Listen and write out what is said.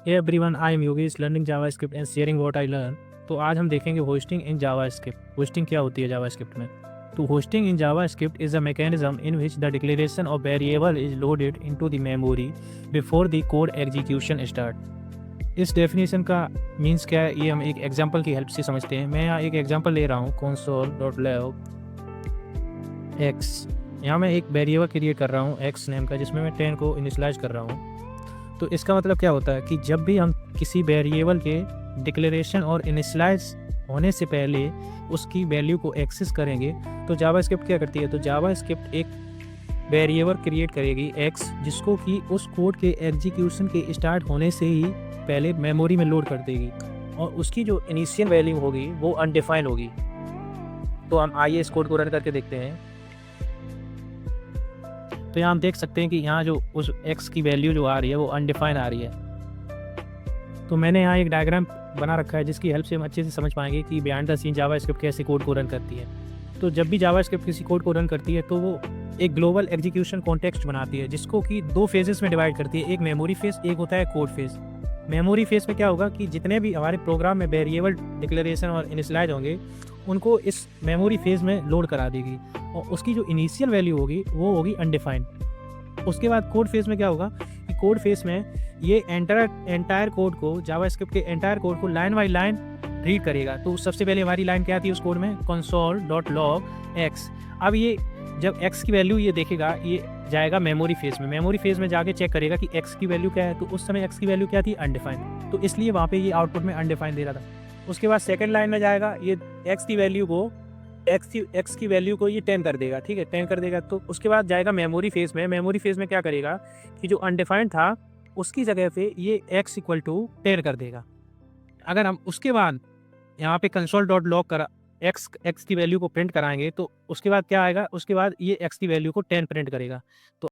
Hey everyone, I am Yogesh learning JavaScript and sharing what I learn. तो आज हम देखेंगे होस्टिंग इन जावास्क्रिप्ट। होस्टिंग क्या होती है जावास्क्रिप्ट में? तो hosting in JavaScript is a mechanism in which the declaration of variable is loaded into the memory before the code execution start. इस डेफिनेशन का मीन्स क्या है, ये हम एक एग्जांपल की हेल्प से समझते हैं। मैं यहाँ एक एग्जांपल ले रहा हूँ, console.log x। यहाँ मैं एक वेरिएबल क्रिएट कर रहा हूँ x नेम का, जिसमें मैं 10 को इनिशलाइज कर रहा हूँ। तो इसका मतलब क्या होता है कि जब भी हम किसी वेरिएबल के डिक्लेरेशन और इनिशलाइज होने से पहले उसकी वैल्यू को एक्सेस करेंगे तो जावास्क्रिप्ट क्या करती है, तो जावास्क्रिप्ट एक वेरिएबल क्रिएट करेगी x, जिसको कि उस कोड के एग्जीक्यूशन के स्टार्ट होने से ही पहले मेमोरी में लोड कर देगी, और उसकी जो इनिशियल वैल्यू होगी वो अनडिफाइंड होगी। तो हम आइए इस कोड को रन करके देखते हैं। तो यहाँ हम देख सकते हैं कि यहाँ जो उस x की वैल्यू जो आ रही है वो अनडिफाइन आ रही है। तो मैंने यहाँ एक डायग्राम बना रखा है जिसकी हेल्प से हम अच्छे से समझ पाएंगे कि बिहाइंड द सीन जावास्क्रिप्ट कैसे कोड को रन करती है। तो जब भी जावास्क्रिप्ट किसी कोड को रन करती है तो वो एक ग्लोबल एग्जीक्यूशन कॉन्टेक्स्ट बनाती है, जिसको कि दो फेजेस में डिवाइड करती है, एक मेमोरी फेज, एक होता है कोड फेज। मेमोरी फेज में क्या होगा कि जितने भी हमारे प्रोग्राम में वेरिएबल डिक्लेरेशन और इनिशियलाइज होंगे उनको इस मेमोरी फेज में लोड करा देगी, और उसकी जो इनिशियल वैल्यू होगी वो होगी अनडिफाइंड। उसके बाद कोड फेज में क्या होगा कि कोड फेज में ये एंटायर कोड को, जावास्क्रिप्ट के एंटायर कोड को लाइन बाई लाइन रीड करेगा। तो सबसे पहले हमारी लाइन क्या थी उस कोड में, console.log x। अब ये जब x की वैल्यू ये देखेगा, ये जाएगा मेमोरी फेज में। मेमोरी फेज में जाके चेक करेगा कि x की वैल्यू क्या है। तो उस समय x की वैल्यू क्या थी, अनडिफाइंड, तो इसलिए वहाँ पे ये आउटपुट में अनडिफाइंड दे रहा था। उसके बाद सेकंड लाइन में जाएगा, ये x की वैल्यू को ये 10 कर देगा, ठीक है, 10 कर देगा। तो उसके बाद जाएगा मेमोरी फेज में। मेमोरी फेज में क्या करेगा कि जो अनडिफाइंड था उसकी जगह पे ये x इक्वल टू 10 कर देगा। अगर हम उसके बाद यहाँ पे console.log करा x की वैल्यू को प्रिंट कराएंगे तो उसके बाद क्या आएगा, उसके बाद ये x की वैल्यू को 10 प्रिंट करेगा। तो